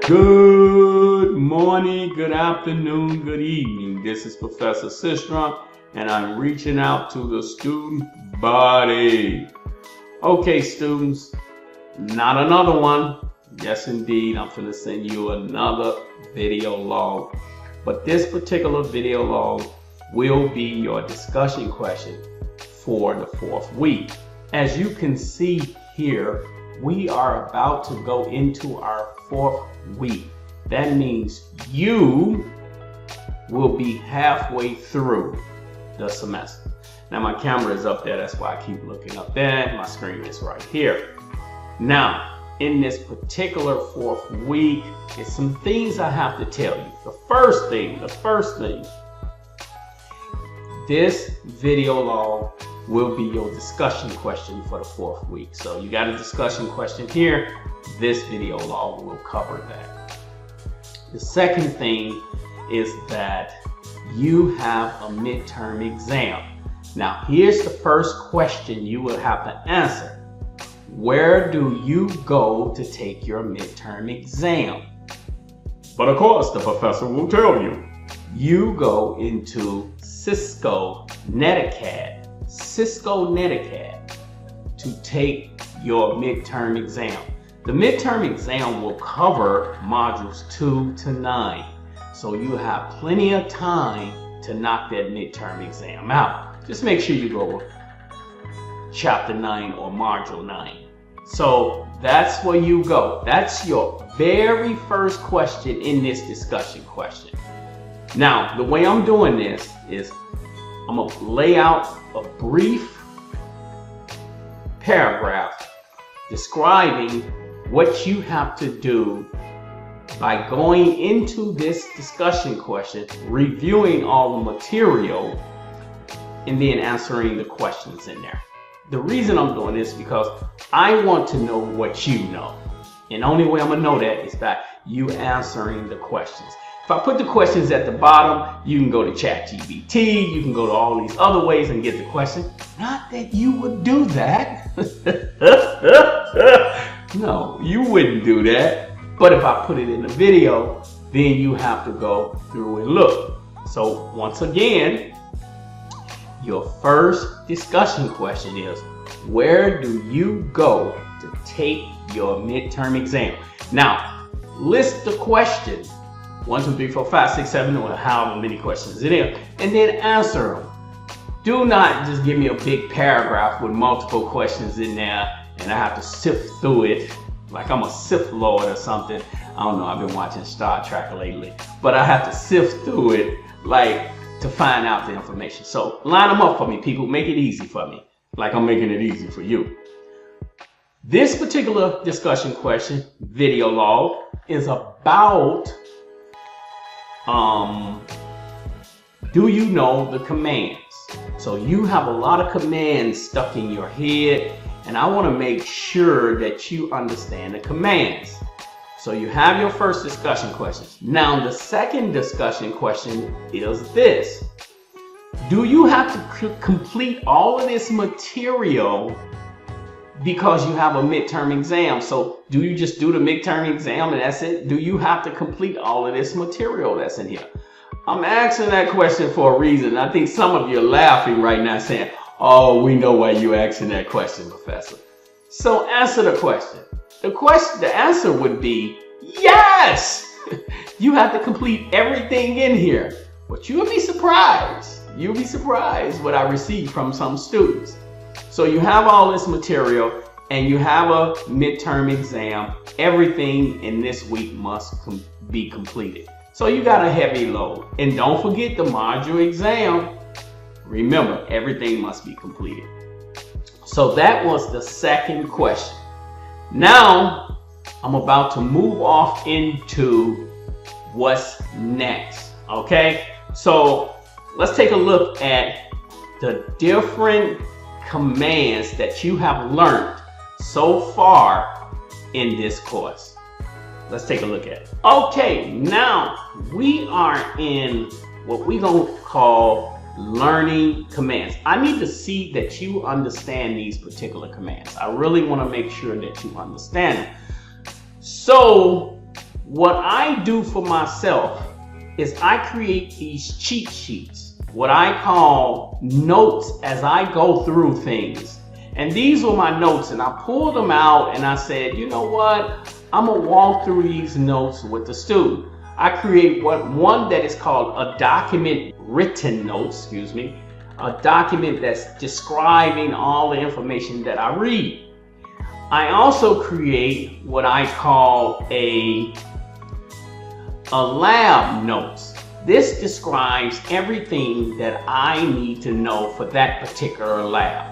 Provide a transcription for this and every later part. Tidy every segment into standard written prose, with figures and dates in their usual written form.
Good morning, good afternoon, good evening. This is Professor Sistron, and I'm reaching out to the student body. Okay, students, not another one. Yes, indeed, I'm going to send you another video log. But this particular video log will be your discussion question for the 4th week. As you can see here, we are about to go into our 4th week. That means you will be halfway through the semester. Now my camera is up there, that's why I keep looking up there. My screen is right here. Now, in this particular 4th week, there's some things I have to tell you. The first thing, this video log will be your discussion question for the 4th week. So you got a discussion question here. This video log will cover that. The second thing is that you have a midterm exam. Now here's the first question you will have to answer. Where do you go to take your midterm exam? But of course the professor will tell you. You go into Cisco Netacad to take your midterm exam. The midterm exam will cover modules 2 to 9. So you have plenty of time to knock that midterm exam out. Just make sure you go chapter 9 or module 9. So that's where you go. That's your very first question in this discussion question. Now, the way I'm doing this is I'm going to lay out a brief paragraph describing what you have to do by going into this discussion question, reviewing all the material, and then answering the questions in there. The reason I'm doing this is because I want to know what you know. And the only way I'm going to know that is by you answering the questions. If I put the questions at the bottom, you can go to ChatGPT, you can go to all these other ways and get the question. Not that you would do that. No, you wouldn't do that. But if I put it in the video, then you have to go through and look. So once again, your first discussion question is, where do you go to take your midterm exam? Now, list the questions. 1, 2, 3, 4, 5, 6, 7, or however many questions it is, and then answer them. Do not just give me a big paragraph with multiple questions in there and I have to sift through it like I'm a Sith Lord or something. I don't know, I've been watching Star Trek lately, but I have to sift through it like to find out the information. So line them up for me, people. Make it easy for me, like I'm making it easy for you. This particular discussion question, video log, is about do you know the commands? So you have a lot of commands stuck in your head, and I want to make sure that you understand the commands. So you have your first discussion question. Now the second discussion question is this. Do you have to complete all of this material because you have a midterm exam? So do you just do the midterm exam and that's it? Do you have to complete all of this material that's in here? I'm asking that question for a reason. I think some of you are laughing right now saying, oh, we know why you're asking that question, Professor. So answer the question. The answer would be yes. You have to complete everything in here. But you'll be surprised. You'll be surprised what I receive from some students. So you have all this material and you have a midterm exam. Everything in this week must be completed. So you got a heavy load. And don't forget the module exam. Remember, everything must be completed. So that was the second question. Now I'm about to move off into what's next. Okay, so let's take a look at the different commands that you have learned so far in this course. Let's take a look at it. Okay, now we are in what we're going to call learning commands. I need to see that you understand these particular commands. I really want to make sure that you understand them. So what I do for myself is I create these cheat sheets, what I call notes as I go through things. And these were my notes, and I pulled them out and I said, you know what? I'm gonna walk through these notes with the student. I create one that is called a document written notes, a document that's describing all the information that I read. I also create what I call a lab notes. This describes everything that I need to know for that particular lab.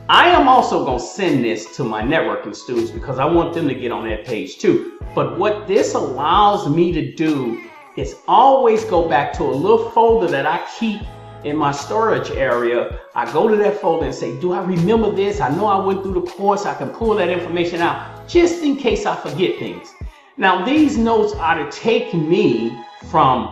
I am also going to send this to my networking students because I want them to get on that page too. But what this allows me to do is always go back to a little folder that I keep in my storage area. I go to that folder and say, do I remember this? I know I went through the course. I can pull that information out just in case I forget things. Now, these notes are to take me from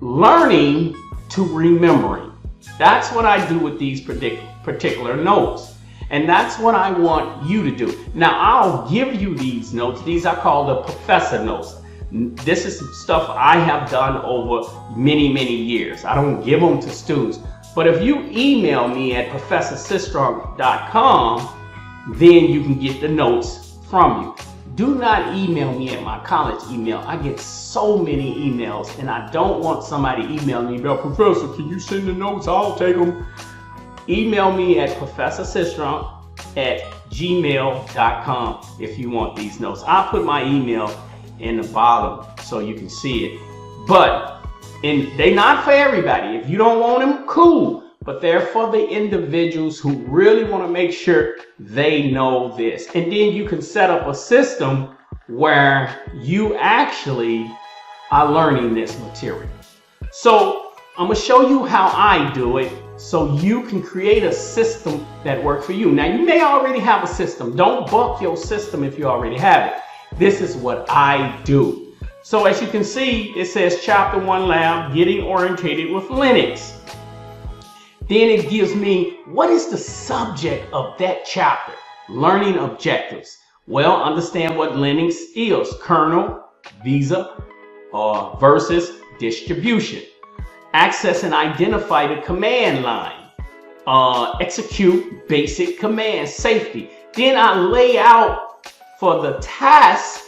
learning to remembering. That's what I do with these particular notes. And that's what I want you to do. Now, I'll give you these notes. These are called the professor notes. This is stuff I have done over many, many years. I don't give them to students. But if you email me at professorsistrom.com, then you can get the notes from you. Do not email me at my college email. I get so many emails, and I don't want somebody emailing me, "Well, Professor, can you send the notes? I'll take them." Email me at professorsistrom@gmail.com if you want these notes. I'll put my email in the bottom so you can see it. But they're not for everybody. If you don't want them, cool. But they're for the individuals who really want to make sure they know this. And then you can set up a system where you actually are learning this material. So I'm going to show you how I do it so you can create a system that works for you. Now, you may already have a system. Don't buck your system if you already have it. This is what I do. So as you can see, it says Chapter 1 Lab, Getting Orientated with Linux. Then it gives me, what is the subject of that chapter? Learning objectives. Well, understand what Linux is. Kernel, Visa, versus distribution. Access and identify the command line. Execute basic commands, safety. Then I lay out for the task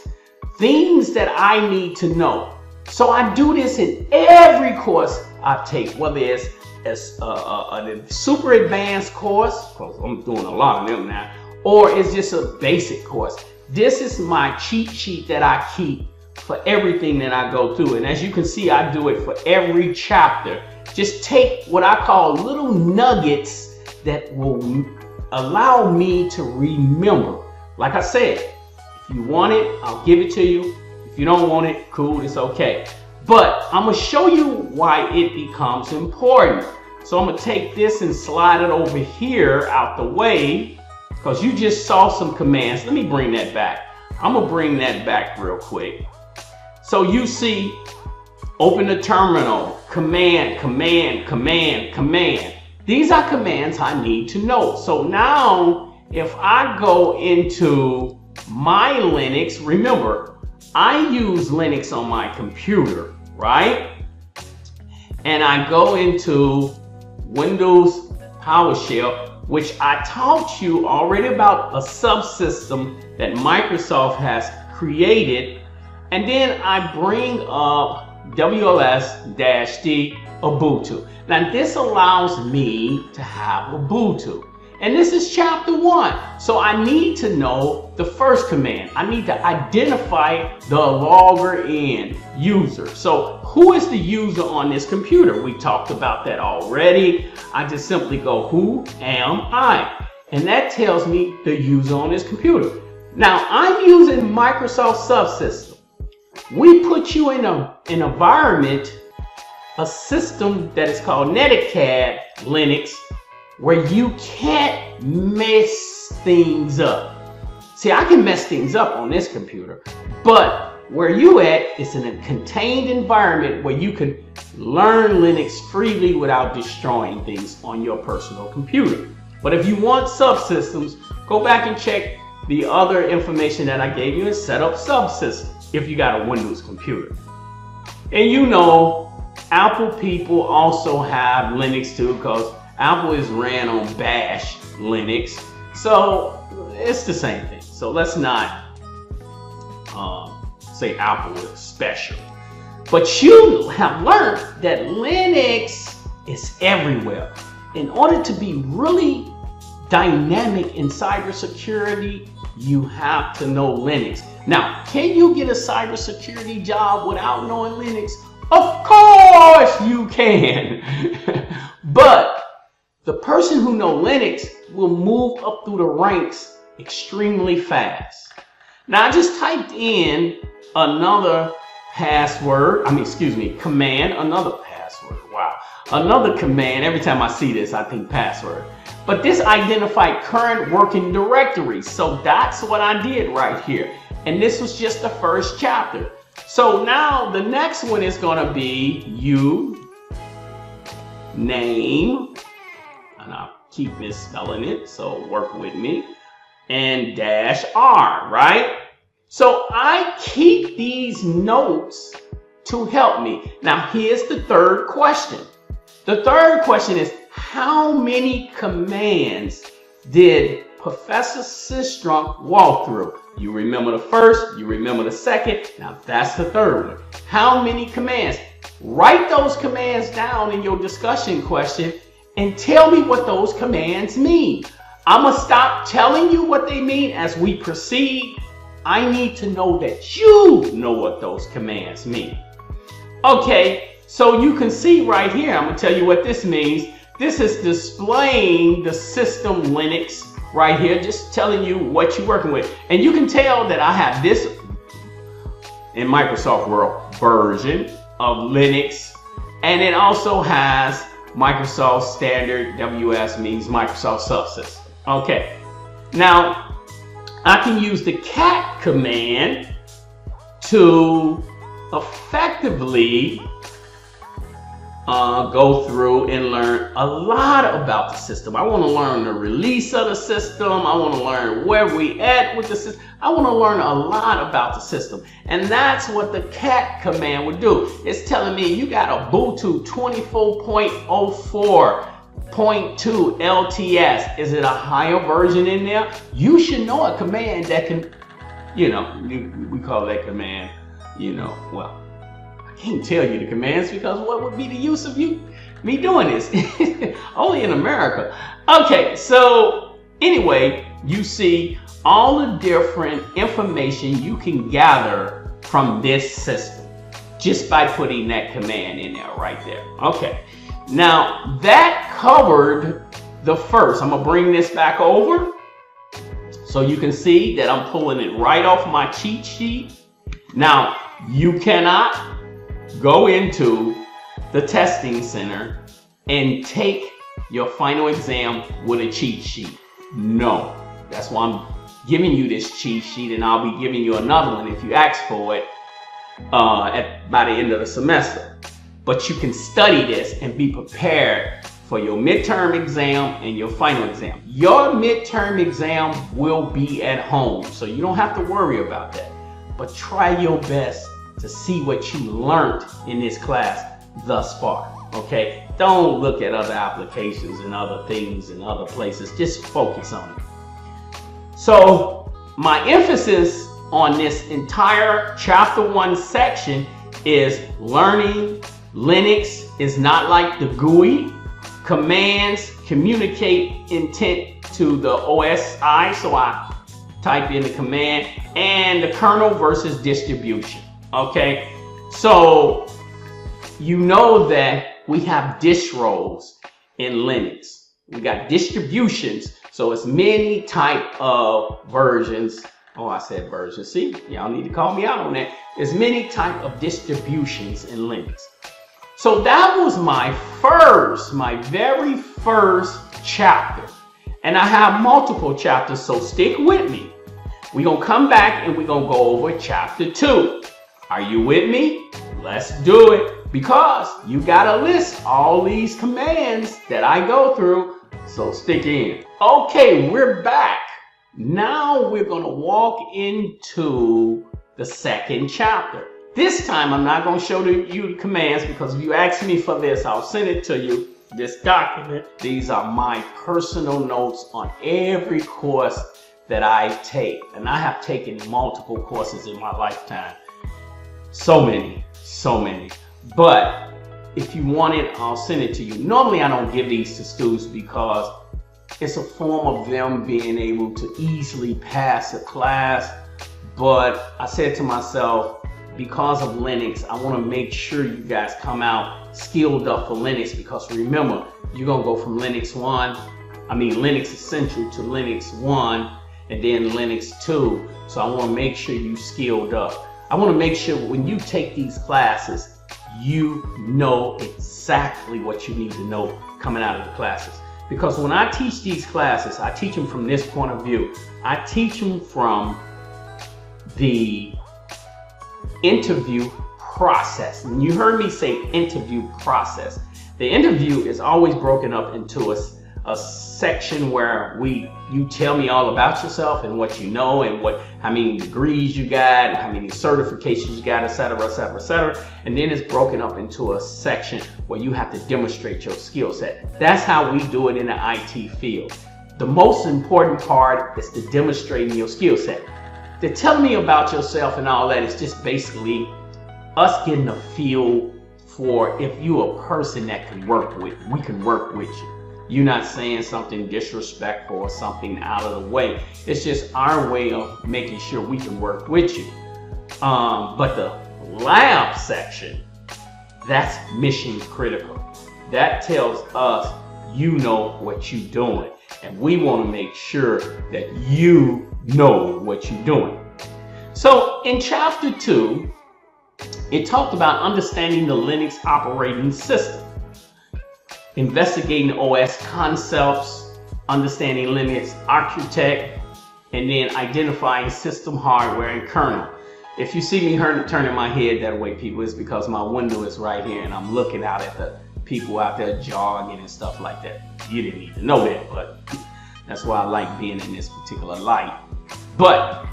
things that I need to know. So I do this in every course I take, whether it's a super advanced course, because I'm doing a lot of them now, or it's just a basic course. This is my cheat sheet that I keep for everything that I go through. And as you can see, I do it for every chapter. Just take what I call little nuggets that will allow me to remember. Like I said, if you want it, I'll give it to you. If you don't want it, cool, it's okay. But I'm going to show you why it becomes important. So I'm going to take this and slide it over here out the way, because you just saw some commands. Let me bring that back. I'm going to bring that back real quick. So you see, open the terminal, command, command, command, command. These are commands I need to know. So now if I go into my Linux, remember, I use Linux on my computer, right? And I go into Windows PowerShell, which I taught you already about a subsystem that Microsoft has created. And then I bring up WLS-D Ubuntu. Now this allows me to have Ubuntu. And this is chapter 1. So I need to know the first command. I need to identify the logger in user. So who is the user on this computer? We talked about that already. I just simply go, who am I? And that tells me the user on this computer. Now I'm using Microsoft Subsystem. We put you in an environment, a system that is called Netcad Linux, where you can't mess things up. See, I can mess things up on this computer, but where you at is in a contained environment where you can learn Linux freely without destroying things on your personal computer. But if you want subsystems, go back and check the other information that I gave you and set up subsystems. if you got a Windows computer. And you know, Apple people also have Linux too, because Apple is ran on Bash Linux. So it's the same thing. So let's not say Apple is special. But you have learned that Linux is everywhere. In order to be really dynamic in cybersecurity, you have to know Linux. Now, can you get a cybersecurity job without knowing Linux? Of course you can. But the person who knows Linux will move up through the ranks extremely fast. Now, I just typed in another command, another password. Wow. Another command. Every time I see this, I think password. But this identified current working directories. So that's what I did right here. And this was just the first chapter. So now the next one is going to be uname, and I'll keep misspelling it, so work with me, and -r, right? So I keep these notes to help me. Now here's the third question. The third question is, how many commands did Professor Sistrunk walk through? You remember the first, you remember the second, now that's the third one. How many commands? Write those commands down in your discussion question and tell me what those commands mean. I'm gonna stop telling you what they mean as we proceed. I need to know that you know what those commands mean. Okay, so you can see right here, I'm gonna tell you what this means. This is displaying the system Linux right here, just telling you what you're working with. And you can tell that I have this in Microsoft World version of Linux, and it also has Microsoft Standard. WS means Microsoft Subsystem. Okay, now I can use the cat command to effectively go through and learn a lot about the system. I want to learn the release of the system. I want to learn where we at with the system. I want to learn a lot about the system. And that's what the cat command would do. It's telling me you got a Ubuntu 24.04.2 LTS. Is it a higher version in there? You should know a command that can, we call that command, well, I can't tell you the commands because what would be the use of me doing this? Only in America. Okay, so anyway, you see all the different information you can gather from this system just by putting that command in there right there. Okay, now that covered the first. I'm gonna bring this back over so you can see that I'm pulling it right off my cheat sheet. Now, you cannot go into the testing center and take your final exam with a cheat sheet. No, that's why I'm giving you this cheat sheet, and I'll be giving you another one if you ask for it by the end of the semester. But you can study this and be prepared for your midterm exam and your final exam. Your midterm exam will be at home, so you don't have to worry about that. But try your best to see what you learned in this class thus far, okay? Don't look at other applications and other things and other places. Just focus on it. So my emphasis on this entire chapter 1 section is learning Linux is not like the GUI. Commands communicate intent to the OSI, so I type in the command, and the kernel versus distribution. Okay, so you know that we have distros in Linux. We got distributions, so it's many type of versions. Oh, I said versions. See, y'all need to call me out on that. There's many type of distributions in Linux. So that was my very first chapter. And I have multiple chapters, so stick with me. We're gonna come back and we're gonna go over chapter 2. Are you with me? Let's do it, because you gotta list all these commands that I go through, so stick in. Okay, we're back. Now we're gonna walk into the second chapter. This time I'm not going to show you the commands, because if you ask me for this, I'll send it to you, this document. These are my personal notes on every course that I take. And I have taken multiple courses in my lifetime. So many. But if you want it, I'll send it to you. Normally I don't give these to students because it's a form of them being able to easily pass a class. But I said to myself, because of Linux, I want to make sure you guys come out skilled up for Linux, because remember, you're going to go from Linux Essential to Linux 1 and then Linux 2. So I want to make sure you skilled up. I want to make sure when you take these classes, you know exactly what you need to know coming out of the classes. Because when I teach these classes, I teach them from this point of view. I teach them from the interview process. And you heard me say interview process. The interview is always broken up into a section where you tell me all about yourself and what you know and how many degrees you got, how many certifications you got, etc., etc., etc. And then it's broken up into a section where you have to demonstrate your skill set. That's how we do it in the IT field. The most important part is to demonstrating your skill set. To tell me about yourself and all that is just basically us getting a feel for if you're a person that we can work with you. You're not saying something disrespectful or something out of the way. It's just our way of making sure we can work with you. But the lab section, that's mission critical. That tells us you know what you're doing. And we want to make sure that you know what you're doing. So in chapter 2, it talked about understanding the Linux operating system, investigating OS concepts, understanding Linux architect, and then identifying system hardware and kernel. If you see me turning my head that way, people, it's because my window is right here and I'm looking out at the people out there jogging and stuff like that. You didn't need to know that, but that's why I like being in this particular light. But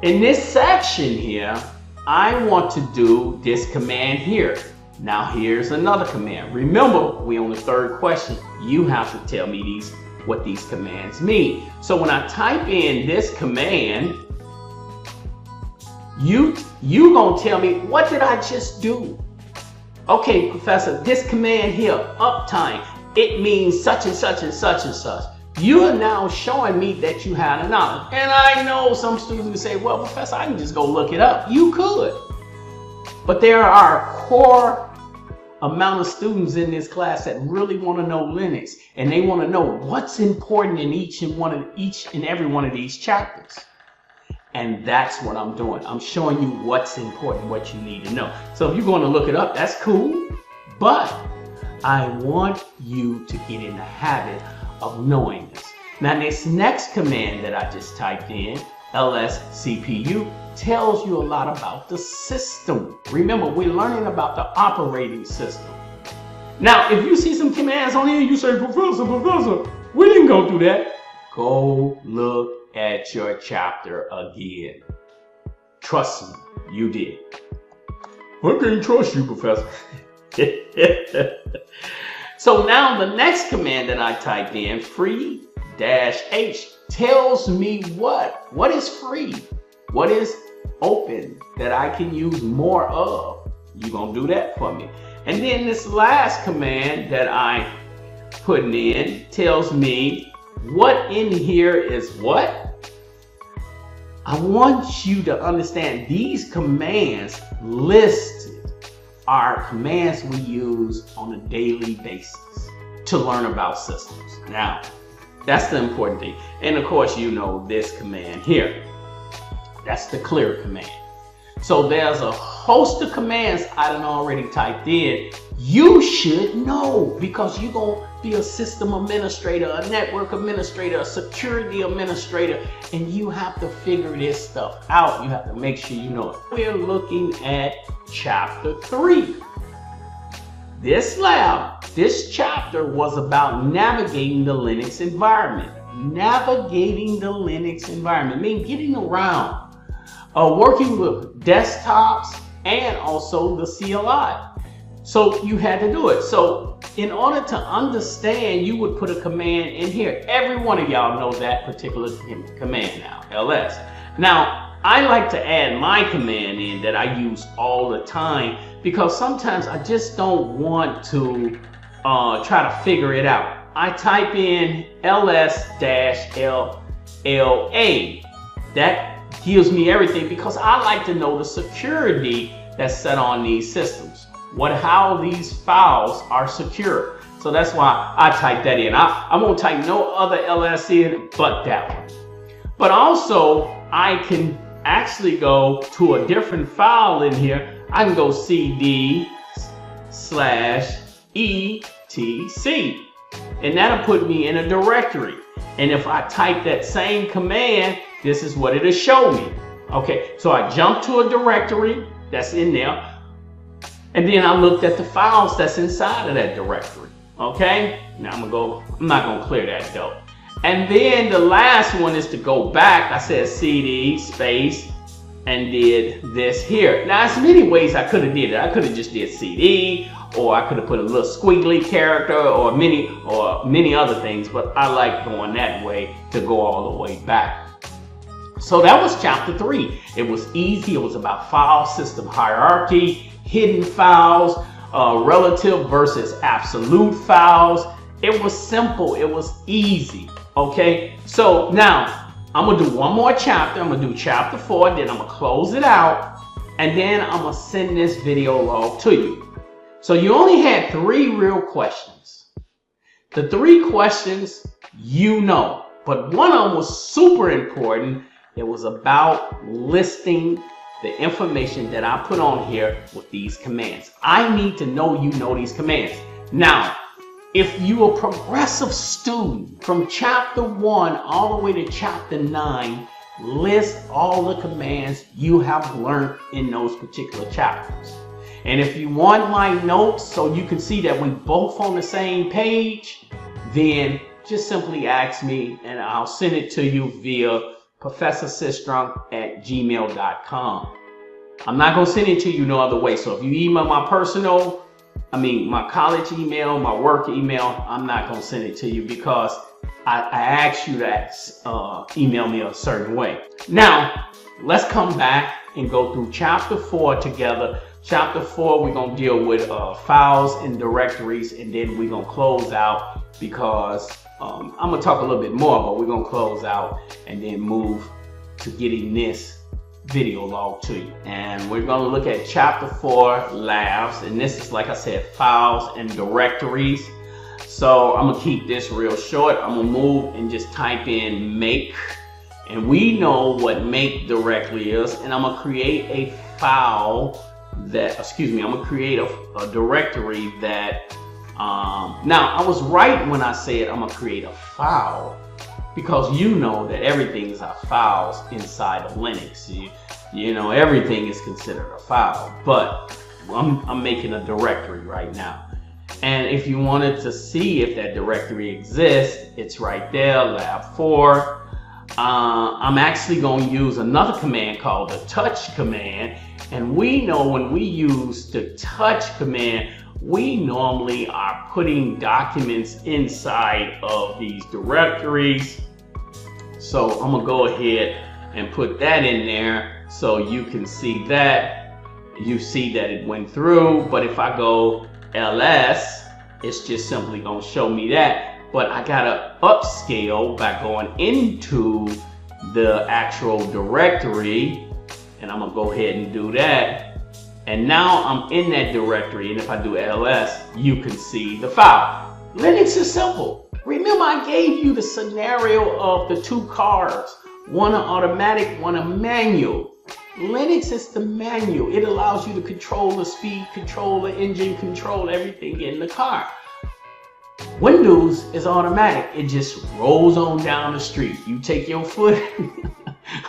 in this section here, I want to do this command here. Now here's another command. Remember, we on the third question. You have to tell me what these commands mean. So when I type in this command, you gonna tell me, what did I just do? Okay, Professor, this command here, uptime, it means such and such and such and such. You are now showing me that you have the knowledge. And I know some students will say, well, Professor, I can just go look it up. You could. But there are a core amount of students in this class that really want to know Linux. And they want to know what's important in each and every one of these chapters. And that's what I'm doing. I'm showing you what's important, what you need to know. So if you're going to look it up, that's cool. But I want you to get in the habit of knowing this. Now this next command that I just typed in, lscpu, tells you a lot about the system. Remember, we're learning about the operating system. Now, if you see some commands on here, you say, Professor, we didn't go through that. Go look at your chapter again. Trust me, you did. I can't trust you, Professor. So now the next command that I typed in, free-h, tells me what? What is free? What is open that I can use more of? You're going to do that for me. And then this last command that I put in tells me what in here is what. I want you to understand these commands listed are commands we use on a daily basis to learn about systems. Now, that's the important thing. And of course, you know this command here. That's the clear command. So there's a host of commands I done already typed in. You should know because you're going to be a system administrator, a network administrator, a security administrator, and you have to figure this stuff out. You have to make sure you know it. We're looking at chapter 3. This chapter was about navigating the Linux environment. Navigating the Linux environment means getting around. working with desktops and also the CLI. So you had to do it. So in order to understand, you would put a command in here. Every one of y'all know that particular command now, ls. Now, I like to add my command in that I use all the time because sometimes I just don't want to try to figure it out. I type in ls-lla. That gives me everything because I like to know the security that's set on these systems. How these files are secure. So that's why I type that in. I won't type no other ls in but that one. But also I can actually go to a different file in here. I can go cd/etc, and that'll put me in a directory. And if I type that same command, this is what it'll show me. Okay, so I jump to a directory that's in there, and then I looked at the files that's inside of that directory. Okay, now I'm not gonna clear that though. And then the last one is to go back. I said cd space and did this here. Now there's many ways I could have did it. I could have just did cd, or I could have put a little squiggly character, or many other things, but I like going that way to go all the way back. So that was chapter 3. It was easy. It was about file system hierarchy, hidden files, relative versus absolute files. It was simple. It was easy. Okay, so now I'm gonna do one more chapter. I'm gonna do chapter 4, then I'm gonna close it out, and then I'm gonna send this video log to you. So you only had 3 real questions. The 3 questions you know, but one of them was super important. It was about listing the information that I put on here with these commands. I need to know you know these commands. Now, if you're a progressive student from chapter 1 all the way to chapter 9, list all the commands you have learned in those particular chapters. And if you want my notes so you can see that we both on the same page, then just simply ask me and I'll send it to you via professorsistrom@gmail.com. I'm not going to send it to you no other way. So if you email my my college email, my work email, I'm not going to send it to you because I asked you to email me a certain way. Now, let's come back and go through chapter 4 together. Chapter 4, we're going to deal with files and directories, and then we're going to close out because I'm going to talk a little bit more, but we're going to close out and then move to getting this video log to you. And we're going to look at chapter 4 labs, and this is, like I said, files and directories. So I'm going to keep this real short. I'm going to move and just type in make, and we know what make directly is, and I'm going to create a file that, I'm going to create a directory that now I was right when I said I'm going to create a file, because you know that everything is our files inside of Linux. You know, everything is considered a file, but I'm making a directory right now. And if you wanted to see if that directory exists, it's right there, lab 4. I'm actually going to use another command called the touch command. And we know when we use the touch command, we normally are putting documents inside of these directories. So I'm going to go ahead and put that in there so you can see that. You see that it went through, but if I go ls, it's just simply going to show me that. But I got to upscale by going into the actual directory, and I'm going to go ahead and do that. And now I'm in that directory, and if I do ls, you can see the file. Linux is simple. Remember, I gave you the scenario of the 2 cars, one automatic, one a manual. Linux is the manual. It allows you to control the speed, control the engine, control everything in the car. Windows is automatic. It just rolls on down the street. You take your foot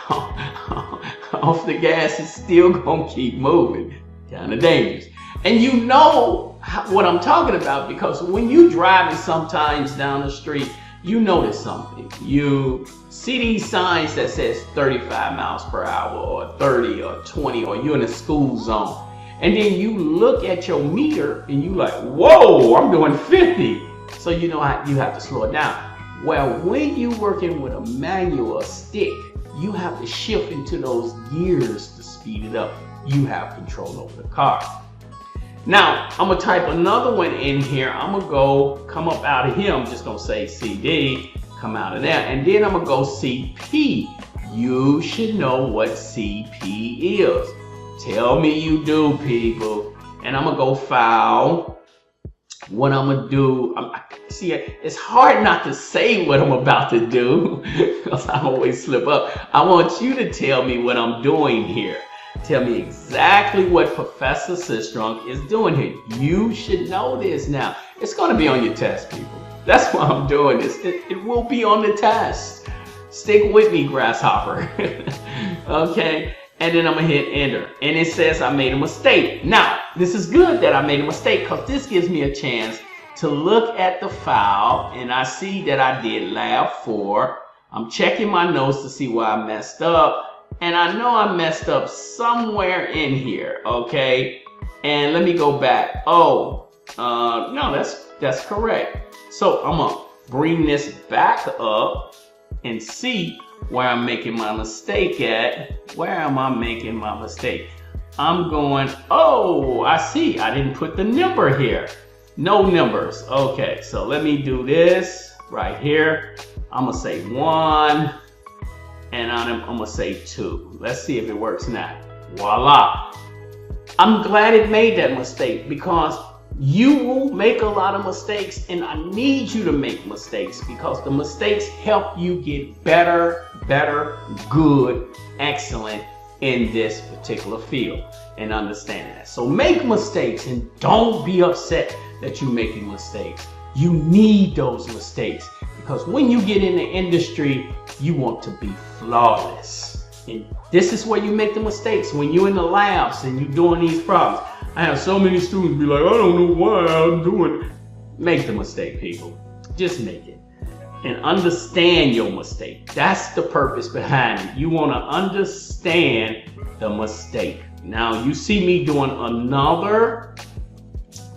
off the gas, it's still gonna keep moving. Kind of dangerous. And you know what I'm talking about, because when you driving sometimes down the street, you notice something. You see these signs that says 35 miles per hour or 30 or 20, or you're in a school zone. And then you look at your meter and you like, whoa, I'm doing 50. So you know how you have to slow it down. Well, when you're working with a manual stick, you have to shift into those gears to speed it up. You have control over the car. Now, I'm gonna type another one in here. I'm gonna come up out of here. I'm just gonna say CD, come out of there, and then I'm gonna go CP. You should know what CP is. Tell me you do, people. And I'm gonna go File. What I'm gonna do, see, it's hard not to say what I'm about to do because I always slip up. I want you to tell me what I'm doing here. Tell me exactly what Professor Sistrunk is doing here. You should know this now. It's going to be on your test, people. That's why I'm doing this. It will be on the test. Stick with me, Grasshopper. Okay, and then I'm going to hit enter. And it says I made a mistake. Now, this is good that I made a mistake because this gives me a chance to look at the file, and I see that I did lab 4. I'm checking my notes to see where I messed up. And I know I messed up somewhere in here, okay? And let me go back. Oh, no, that's correct. So I'm gonna bring this back up and see where I'm making my mistake at. Where am I making my mistake? I'm going, oh, I see, I didn't put the number here. No numbers. Okay, so let me do this right here. I'm gonna say 1. And I'm gonna say 2. Let's see if it works now. Voila. I'm glad it made that mistake because you will make a lot of mistakes, and I need you to make mistakes because the mistakes help you get better, good, excellent in this particular field and understand that. So make mistakes and don't be upset that you're making mistakes. You need those mistakes because when you get in the industry, you want to be flawless. And this is where you make the mistakes. When you're in the labs and you're doing these problems. I have so many students be like, I don't know why I'm doing it. Make the mistake, people. Just make it. And understand your mistake. That's the purpose behind it. You want to understand the mistake. Now, you see me doing another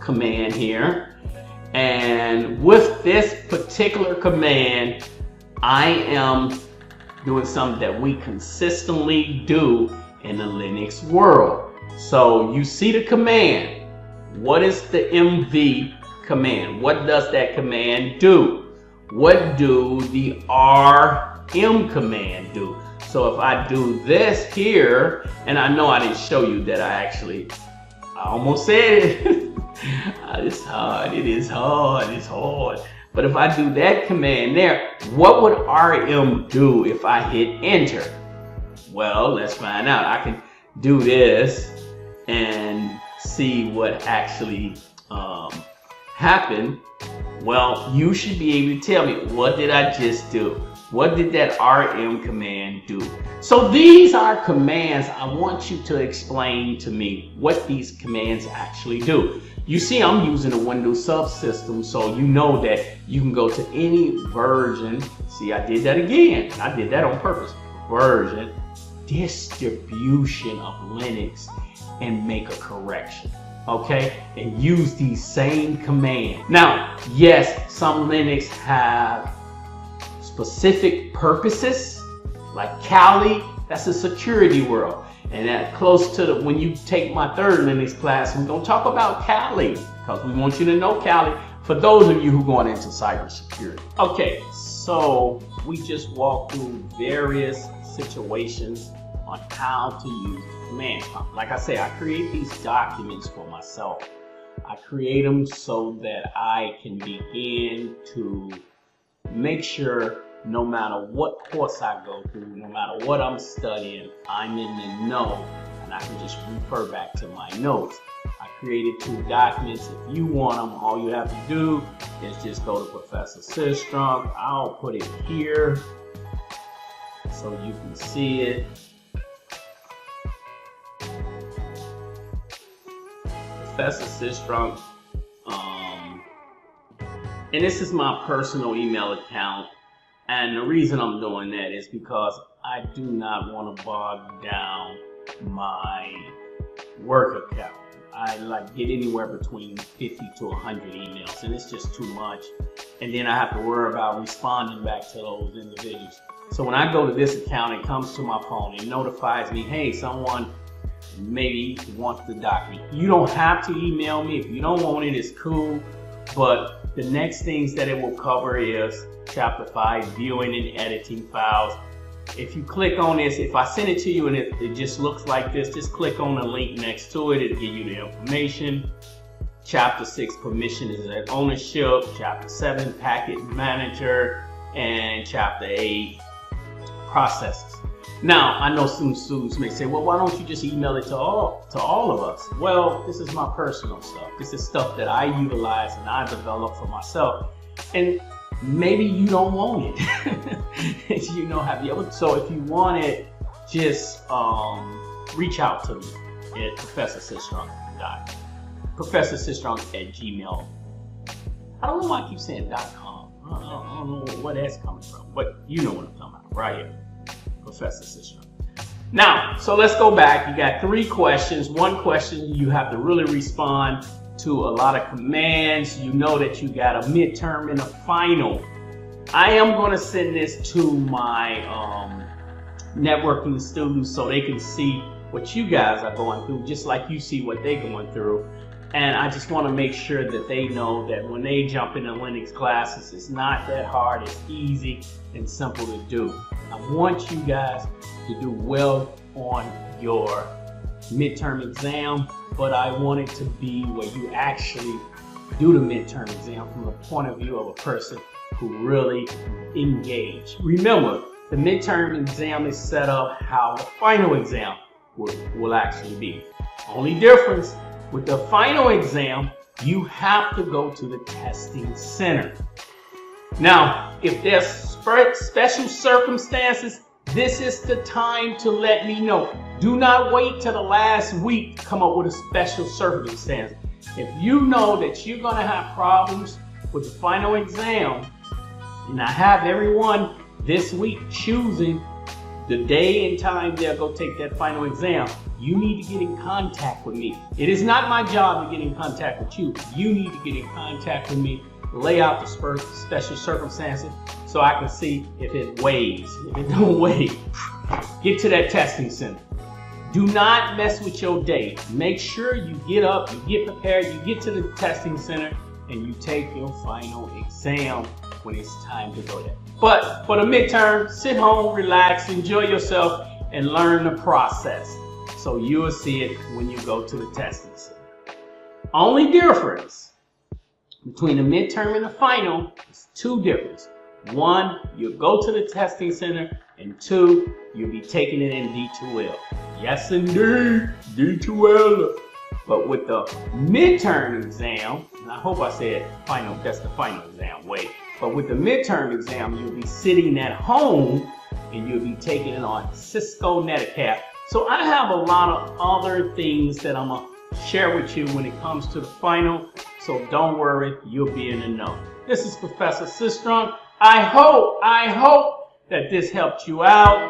command here. And with this particular command, I am doing something that we consistently do in the Linux world. So you see the command. What is the MV command? What does that command do? What do the RM command do? So if I do this here, and I know I didn't show you that I almost said it. It's hard, it is hard, it's hard. But if I do that command there, what would RM do if I hit enter? Well, let's find out. I can do this and see what actually happened. Well, you should be able to tell me, what did I just do? What did that RM command do? So these are commands. I want you to explain to me what these commands actually do. You see, I'm using a Windows subsystem, so you know that you can go to any version. See, I did that again. I did that on purpose. Version, distribution of Linux, and make a correction. Okay, and use these same commands. Now, yes, some Linux have specific purposes, like Kali. That's a security world. And that close to the, when you take my third Linux class, we're going to talk about Kali because we want you to know Kali for those of you who are going into cybersecurity. Okay, so we just walked through various situations on how to use the command prompt. Like I say, I create these documents for myself. I create them so that I can begin to make sure no matter what course I go through, no matter what I'm studying, I'm in the know, and I can just refer back to my notes. I created 2 documents. If you want them, all you have to do is just go to Professor Sistrunk. I'll put it here so you can see it. Professor Sistrunk And this is my personal email account. And the reason I'm doing that is because I do not want to bog down my work account. I like get anywhere between 50 to 100 emails, and it's just too much. And then I have to worry about responding back to those individuals. So when I go to this account, it comes to my phone. It notifies me, hey, someone maybe wants the document. You don't have to email me. If you don't want it, it's cool. But the next things that it will cover is Chapter 5, viewing and editing files. If you click on this, if I send it to you and it just looks like this, just click on the link next to it. It'll give you the information. Chapter 6, permissions and ownership. Chapter 7, packet manager. And Chapter 8, processes. Now, I know some students may say, well, why don't you just email it to all of us? Well, this is my personal stuff. This is stuff that I utilize and I develop for myself. And maybe you don't want it. You know, so if you want it, just reach out to me at professorsisstrong@gmail. I don't know why I keep saying .com. I don't know where that's coming from, but you know what I'm talking about, right here. Professor Sistrom. Now, so let's go back. You got 3 questions. 1 question, you have to really respond to a lot of commands. You know that you got a midterm and a final. I am going to send this to my networking students so they can see what you guys are going through, just like you see what they're going through. And I just want to make sure that they know that when they jump into Linux classes, it's not that hard. It's easy and simple to do. I want you guys to do well on your midterm exam, but I want it to be where you actually do the midterm exam from the point of view of a person who really engage. Remember, the midterm exam is set up how the final exam will actually be. Only difference with the final exam, you have to go to the testing center. Now, if there's special circumstances, this is the time to let me know. Do not wait till the last week to come up with a special circumstance. If you know that you're going to have problems with the final exam, and I have everyone this week choosing the day and time they'll go take that final exam, you need to get in contact with me. It is not my job to get in contact with you. You need to get in contact with me, lay out the special circumstances so I can see if it weighs. If it don't weigh, get to that testing center. Do not mess with your day. Make sure you get up, you get prepared, you get to the testing center, and you take your final exam when it's time to go there. But for the midterm, sit home, relax, enjoy yourself, and learn the process. So you will see it when you go to the testing center. Only difference between the midterm and the final is 2 differences. 1, you'll go to the testing center, and 2, you'll be taking it in D2L. Yes, indeed, D2L. But with the midterm exam, and I hope I said final, that's the final exam, wait. But with the midterm exam, you'll be sitting at home and you'll be taking it on Cisco Netacap. So I have a lot of other things that I'm going to share with you when it comes to the final. So don't worry, you'll be in the know. This is Professor Sistrom. I hope that this helped you out.